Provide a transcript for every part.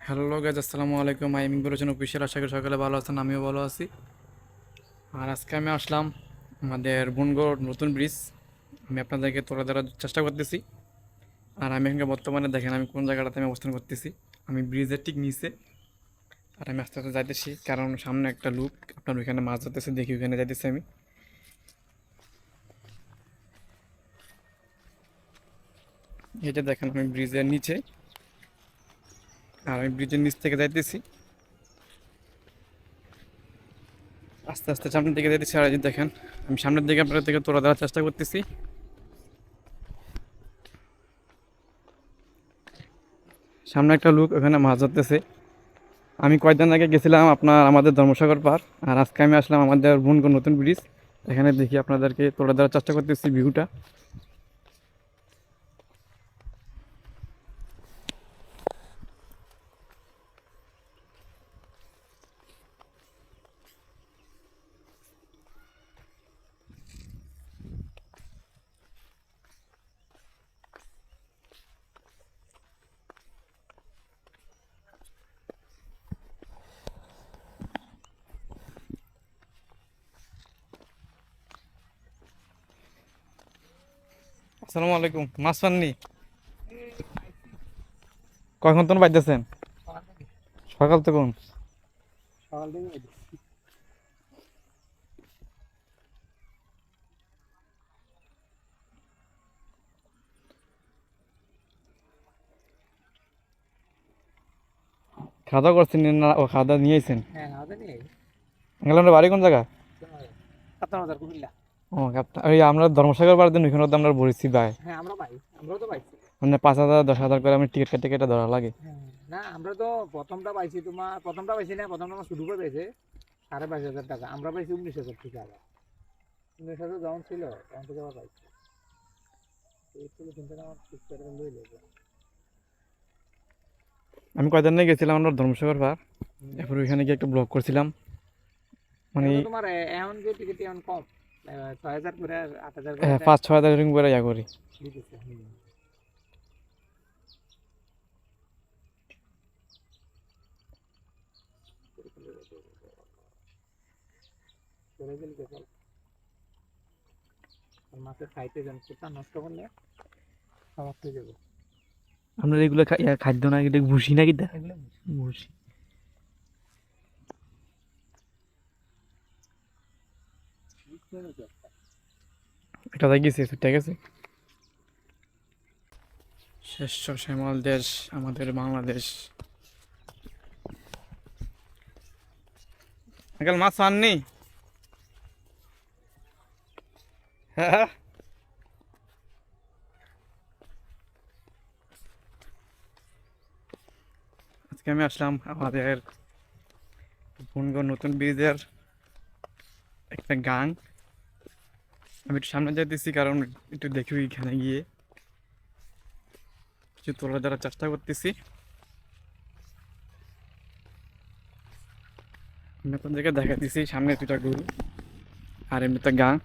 Hello guys, আসসালামু আলাইকুম। আইমিং বলেছেন অফিসিয়াল। আশা করি সকালে ভালো আছেন, আমিও ভালো আছি। আর আজকে আমি আসলাম আমাদের বনঘর নতুন ব্রিজ। আমি আপনাদেরকে তুলে ধরার চেষ্টা করতেছি। আর আমি এখানে বর্তমানে দেখেন আমি কোন জায়গাটাতে আমি অবস্থান করতেছি। আমি ব্রিজের ঠিক নিচে। আর আমি আস্তে আস্তে যাইতেছি, কারণ সামনে একটা লোক আপনার ওইখানে মাছ ধরতেছে, দেখি ওইখানে যাইতেছি আমি। এটা দেখেন আমি ব্রিজের নিচে, আর আমি ব্রিজের নিচ থেকে যাইতেছি আস্তে আস্তে সামনের দিকে যাইতেছি। আর এই যে দেখেন আমি সামনের দিকে আপনাদের থেকে তোলা ধরার চেষ্টা করতেছি। সামনে একটা লোক ওখানে মাছ ধরতেছে। আমি কয়েকদিন আগে গেছিলাম আপনার আমাদের ধর্মসাগর পার, আর আজকে আমি আসলাম আমাদের বনঘর নতুন ব্রিজ। এখানে দেখি আপনাদেরকে তুলে ধরার চেষ্টা করতেছি ভিউটা। আসসালামু আলাইকুম। মাছ পাননি? কখন তখন পাইতেছেন? সকাল তখন খাওয়া দাওয়া করছেন না? ও খাওয়া দাওয়া নিয়েছেন? বাড়ি কোন জায়গা? ও কাপ্তান, ওই আমরা ধর্মসাগর পার দিন ওইখানে তো আমরা বলেছি ভাই, মানে 5,000 10,000 করে আমি টিকিট কেটে কেটে ধরা লাগে। না আমরা তো প্রথমটা পাইছি না, প্রথমটা আমার শুরু করে পেয়েছে 22,500 টাকা, আমরা পাইছি 19,000 টাকা। 19,000 যখন ছিল তখন থেকে আবার পাইছি এই ছিল কিন্তু আমার ঠিক করে লই লেগে। আমি কয়দিন আগে গেছিলাম আমরা ধর্মসাগর পার, এরপর ওইখানে গিয়ে একটা ব্লগ করছিলাম। মানে এখন তো তোমার এখন যে টিকিট এখন কম, 6,000 করে 8,000 করে 5-6 হাজার এরকম করে ইয়া করি। দিতেছে। চলে গেলে কে চল, আর মাছের খাইতে যান কোথা নষ্ট করলে খাবার হয়ে যাবে। আপনার এগুলো খাদ্য না, এটা ভুসি নাকি? এগুলো ভুসি। বুঝতে পেরেছো? এটা তাই গেছে, ঠিক আছে। শ্রেষ্ঠ শ্যামল দেশ আমাদের বাংলাদেশ। আঙ্কেল মাছ আননি? হ্যাঁ, আজকে আমি আসলাম আমাদের বনঘর নতুন ব্রিজের একটা গান। আমি একটু সামনে যাইতেছি, কারণ একটু দেখি এখানে গিয়ে কিছু তোলা ধরার চেষ্টা করতেছি। আমি আপনাদেরকে দেখাতেছি সামনে দুটা গরু আর এমনিতে গান।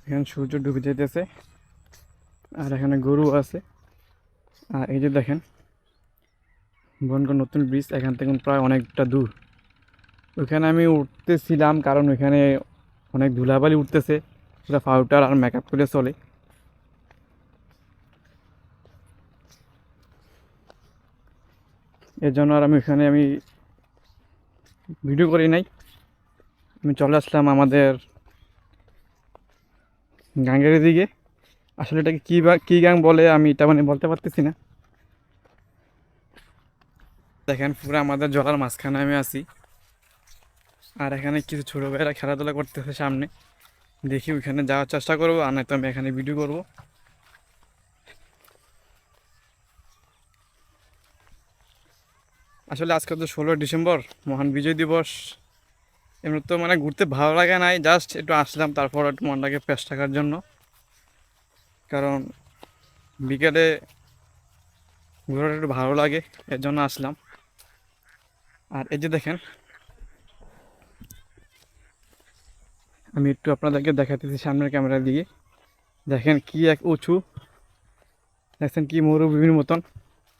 এখানে সূর্য ডুবে যেতেছে, আর এখানে গরু আছে। আর এই যে দেখেন বনঘর নতুন ব্রিজ, এখান থেকে প্রায় অনেকটা দূর। ওইখানে আমি উঠতেছিলাম, কারণ ওইখানে অনেক ধুলাবালি উঠতেছে, সেটা পাউডার আর মেকআপ করে চলে। এর জন্য আর আমি ওইখানে ভিডিও করি নাই। আমি চলে আসলাম আমাদের গাঙ্গের দিকে। আসলে এটাকে কী গাং বলে আমি এটা মানে বলতে পারতেছি না। দেখেন পুরো আমাদের জলার মাঝখানে আমি আছি, আর এখানে কিছু ছোটো ভাইয়েরা খেলাধুলা করতেছে সামনে। দেখি ওইখানে যাওয়ার চেষ্টা করবো, আর নয়তো আমি এখানে ভিডিও করব। আসলে আজকে তো 16 ডিসেম্বর, মহান বিজয় দিবস। এমনি তো মানে ঘুরতে ভালো লাগে নাই, জাস্ট একটু আসলাম, তারপর একটু মনটাকে ফ্রেশ থাকার জন্য। কারণ বিকেলে ঘোরাটা একটু ভালো লাগে, এর জন্য আসলাম। আর এই যে দেখেন, আমি একটু আপনাদেরকে দেখাতেছি সামনের ক্যামেরা দিয়ে। দেখেন কি এক উঁচু, দেখছেন কি মরুভূমির মতন,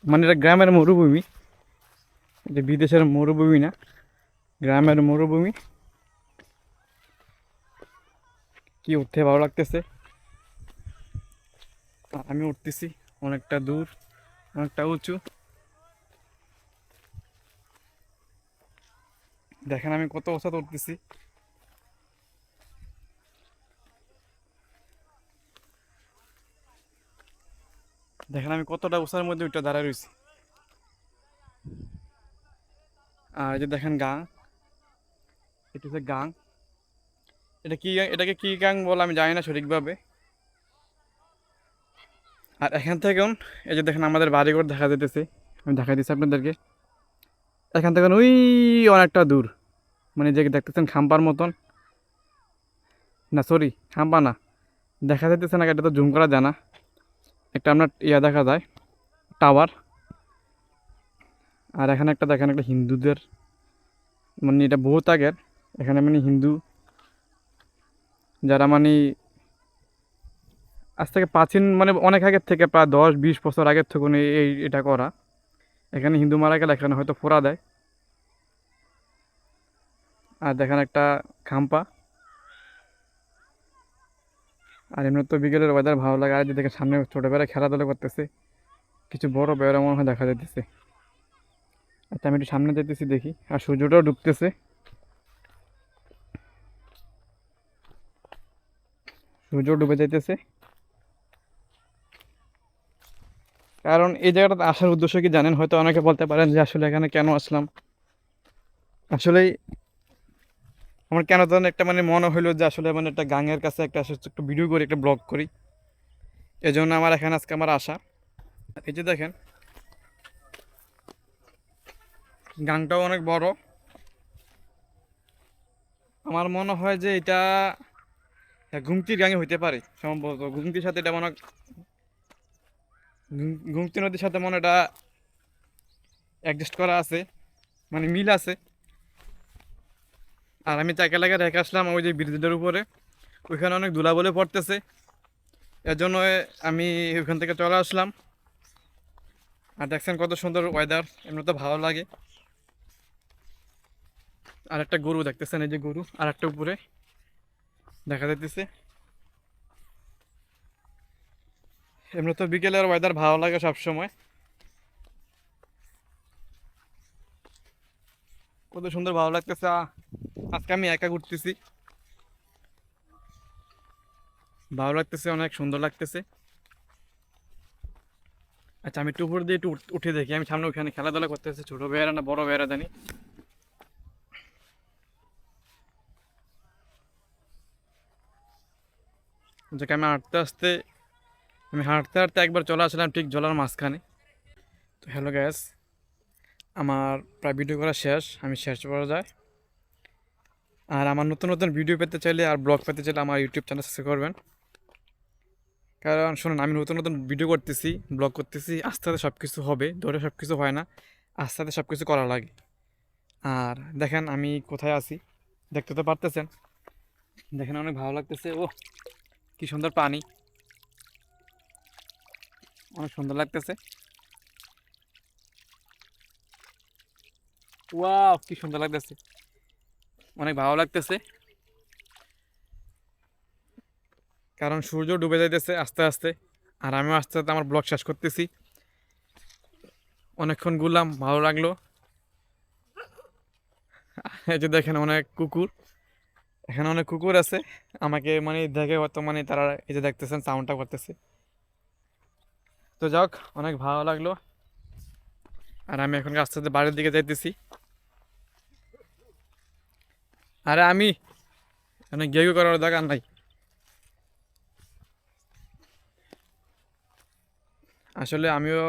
মানে এটা গ্রামের মরুভূমি, এটা বিদেশের মরুভূমি না, গ্রামের মরুভূমি। কি উঠতে ভালো লাগতেছে। আর আমি উঠতেছি অনেকটা দূর, অনেকটা উঁচু। দেখেন আমি কত উঁচাতে উঠতেছি। দেখেন আমি কতটা উঁচার মধ্যে ওইটা দাঁড়ায় রয়েছি। আর এই যে দেখেন গাং, এটা হচ্ছে গাং। এটা কি, এটাকে কি গাং বলে আমি জানি না সঠিকভাবে। আর এখান থেকে এই যে দেখেন আমাদের বাড়িঘর দেখা যেতেছে, আমি দেখাই দিচ্ছি আপনাদেরকে। এখান থেকে ওই অনেকটা দূর, মানে যে দেখতেছেন খাম্পার মতন, না সরি খাম্পা না, দেখা যাইতেছে না, এটা তো জুম করা যায় না। একটা আপনার দেখা যায় টাওয়ার। আর এখানে একটা দেখেন একটা হিন্দুদের, মানে এটা বহুত আগের, এখানে মানে হিন্দু যারা মানে আজ থেকে প্রাচীন, মানে অনেক আগের থেকে, প্রায় 10-20 বছর আগের থেকে এটা করা। এখানে হিন্দু মারা গেলে এখানে হয়তো ফোড়া দেয়। আর দেখেন একটা খাম্পা। আর এমনি তো বিকেলের ওয়েদার ভালো লাগে। আর যে দেখে সামনে ছোটোবেলায় খেলাধুলা করতেছে, কিছু বড় বেড়া মনে হয় দেখা যাইতেছে। আচ্ছা আমি একটু সামনে যেতেছি দেখি। আর সূর্যটাও ডুবতেছে, সূর্য ডুবে যাইতেছে। কারণ এই জায়গাটাতে আসার উদ্দেশ্য কি জানেন? হয়তো অনেকে বলতে পারেন যে আসলে এখানে কেন আসলাম। আসলেই আমার কেন যেন একটা মানে মনে হইলো যে আসলে মানে একটা গাঙের কাছে একটা একটু ভিডিও করি, একটা ব্লগ করি। এই জন্য আমার এখানে আজকে আমার আসা। এই যে দেখেন গাংটাও অনেক বড়। আমার মনে হয় যে এটা গুমতির গাঙে হইতে পারে সম্ভবত। গুমতির সাথে এটা মনে হয়, গুমতি নদীর সাথে মনে হয় এটা অ্যাডজাস্ট করা আছে, মানে মিল আছে। আর আমি চাকা লাগা রেখে আসলাম ওই যে ব্রিজের উপরে, ওইখানে অনেক ধুলাবলে পড়তেছে, এর জন্য আমি ওইখান থেকে চলে আসলাম। আর দেখছেন কত সুন্দর ওয়েদার, এমনি তো ভালো লাগে। আর একটা গরু দেখতেছেন, এই যে গরু আর একটা উপরে দেখা যাইতেছে। এমনি তো বিকেলের ওয়েদার ভালো লাগে সবসময়। কত সুন্দর ভালো লাগতেছে। আজকে আমি একা ঘুরতেছি, ভালো লাগতেছে, অনেক সুন্দর লাগতেছে। আচ্ছা আমি একটু উপর দিয়ে একটু উঠে দেখি। আমি সামনে ওখানে খেলাধুলা করতেছে ছোট ভাইয়েরা না বড় ভাইয়েরা জানি। যাকে আমি হাঁটতে হাঁটতে একবার চলে আসলাম ঠিক জলার মাঝখানে। তো হ্যালো গ্যাস, আমার প্রায় ভিডিও করা শেষ, আমি শেষ করা যায়। আর আমার নতুন নতুন ভিডিও পেতে চাইলে আর ব্লগ পেতে চাইলে আমার ইউটিউব চ্যানেল সাবস্ক্রাইব করবেন। কারণ শুনুন, আমি নতুন নতুন ভিডিও করতেছি, ব্লগ করতেছি, আস্তে আস্তে সব কিছু হবে, ধরে সব কিছু হয় না, আস্তে আস্তে সব কিছু করা লাগে। আর দেখেন আমি কোথায় আছি, দেখতে তো পারতেছেন। দেখেন অনেক ভালো লাগতেছে। ও কি সুন্দর পানি, অনেক সুন্দর লাগতেছে। ওয়াও কি সুন্দর লাগতেছে, অনেক ভালো লাগতেছে। কারণ সূর্য ডুবে যাইতেছে আস্তে আস্তে, আর আমিও আস্তে আস্তে আমার ব্লগ শেষ করতেছি। অনেকক্ষণ ঘুরলাম, ভালো লাগলো। এই যে দেখেন অনেক কুকুর, এখানে অনেক কুকুর আছে। আমাকে মানে দেখে হয়তো মানে তারা এই যে দেখতেছেন সাউন্ডটা করতেছে। তো যাক, অনেক ভালো লাগলো। আর আমি এখন আস্তে আস্তে বাড়ির দিকে যাইতেছি। আরে আমি অনেক গেউ করার দরকার নাই। আসলে আমিও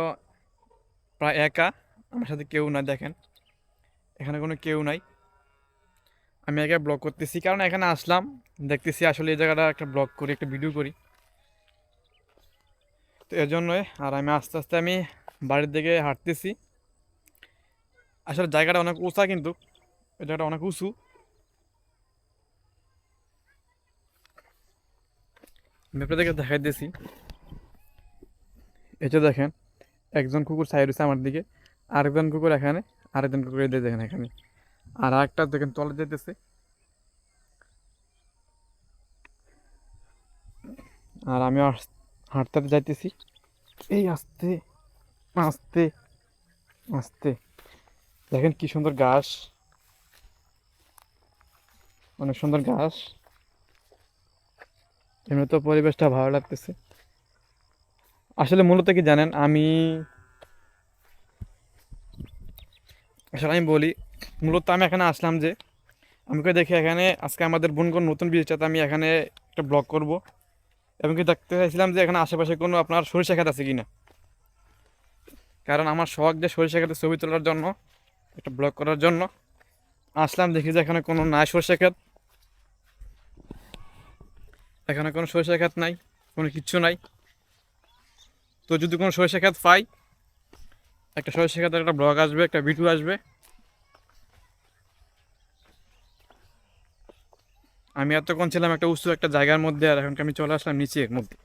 প্রায় একা, আমার সাথে কেউ না। দেখেন এখানে কোনো কেউ নাই, আমি একা ব্লগ করতেছি। কারণ এখানে আসলাম, দেখতেছি আসলে এই জায়গাটা একটা ব্লগ করি, একটা ভিডিও করি, তো এর জন্যই। আর আমি আস্তে আস্তে আমি বাড়ির দিকে হাঁটতেছি। আসলে জায়গাটা অনেক উঁচা, কিন্তু এই জায়গাটা অনেক উঁচু। আমি আপনাদেরকে দেখাইতেছি। এটা দেখেন, একজন কুকুর সাইড হচ্ছে আমার দিকে, আরেকজন কুকুর এখানে, আরেকজন কুকুর এই যে দেখেন এখানে, আর আরেকটা দেখেন তলে যেতেছে। আর আমি হাঁটতে হাঁটতে যাইতেছি, এই আস্তে আস্তে আস্তে। দেখেন কি সুন্দর ঘাস, অনেক সুন্দর ঘাস। এমনি তো পরিবেশটা ভালো লাগতেছে। আসলে মূলত কি জানেন, আমি বলি, মূলত আমি এখানে আসলাম যে, আমাকে দেখে এখানে আজকে আমাদের বনঘর নতুন ব্রিজটাতে আমি এখানে একটা ব্লগ করব, এবং কি দেখতে চাইছিলাম যে এখানে আশেপাশে কোনো আপনার সরিষা ক্ষেত আছে কিনা। কারণ আমার শখ যে সরিষা ক্ষেতে ছবি তোলার জন্য, একটা ব্লগ করার জন্য আসলাম। দেখি যে এখানে কোনো নাই সরিষা ক্ষেত, এখানে কোনো সরিষা ক্ষেত নাই, কোনো কিচ্ছু নাই। তো যদি কোনো সরিষা ক্ষেত পাই, একটা সরিষা ক্ষেতের একটা ব্লগ আসবে, একটা ভিডিও আসবে। আমি এতক্ষণ ছিলাম একটা উঁচু একটা জায়গার মধ্যে, আর এখন আমি চলে আসলাম নিচের মধ্যে।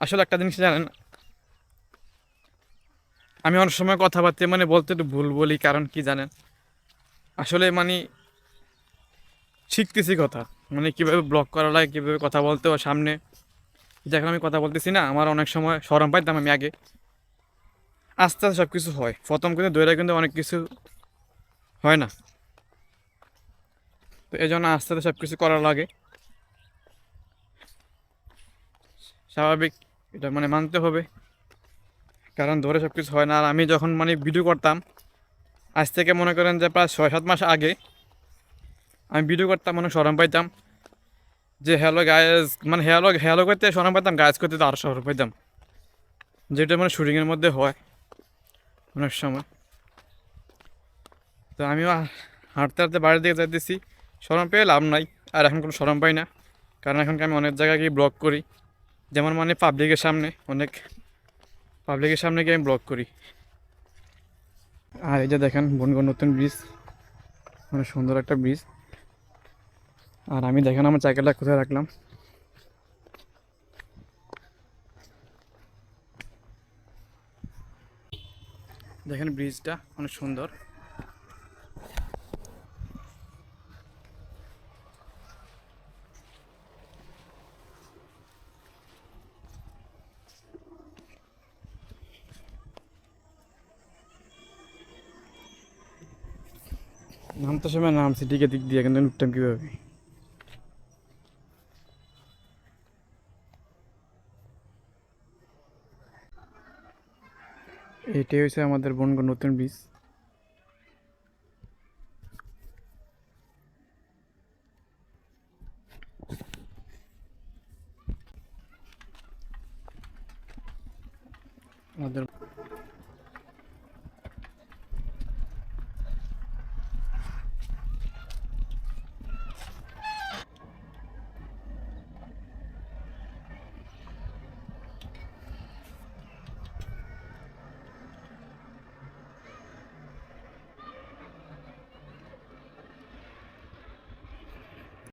আসলে একটা জিনিস জানেন, আমি অনেক সময় কথাবার্তা বলতে একটু ভুল বলি, কারণ কি জানেন, আসলে শিখতেছি কথা, কীভাবে ব্লগ করা লাগে, কীভাবে কথা বলতে হয় সামনে। যখন আমি কথা বলতেছি না, আমার অনেক সময় শরম পাইতাম আমি আগে। আস্তে আস্তে সব কিছু হয়, প্রথম কিন্তু দৈরা কিন্তু অনেক কিছু হয় না। তো এই জন্য আস্তে আস্তে সব কিছু করা লাগে, স্বাভাবিক। এটা মানতে হবে, কারণ ধরে সব কিছু হয় না। আর আমি যখন ভিডিও করতাম, আজ থেকে মনে করেন যে প্রায় 6-7 মাস আগে আমি ভিডিও করতাম, শরম পাইতাম যে হ্যালো গায়েস, হ্যালো হ্যালো করতে শরম পাইতাম, গায়েস করতে তো আরও শরম পাইতাম, যেটা শুটিংয়ের মধ্যে হয় অনেক সময়। তো আমিও হাঁটতে হাঁটতে বাড়ির দিকে যাইতেছি, শরম পেয়ে লাভ নাই। আর এখন কোনো শরম পাই না, কারণ এখন আমি অনেক জায়গায় গিয়ে ব্লগ করি, যেমন পাবলিকের সামনে, অনেক পাবলিকের সামনে গিয়ে আমি ব্লগ করি। আর এই যে দেখেন বনঘর নতুন ব্রিজ, অনেক সুন্দর একটা ব্রিজ। আর আমি দেখেন আমার সাইকেলটা কোথায় রাখলাম। দেখেন ব্রিজটা অনেক সুন্দর। নামতে সময় নামছি দিকে দিক দিয়ে, কিন্তু উঠতাম কীভাবে। এটাই হচ্ছে আমাদের বনঘর নতুন ব্রিজ। আমাদের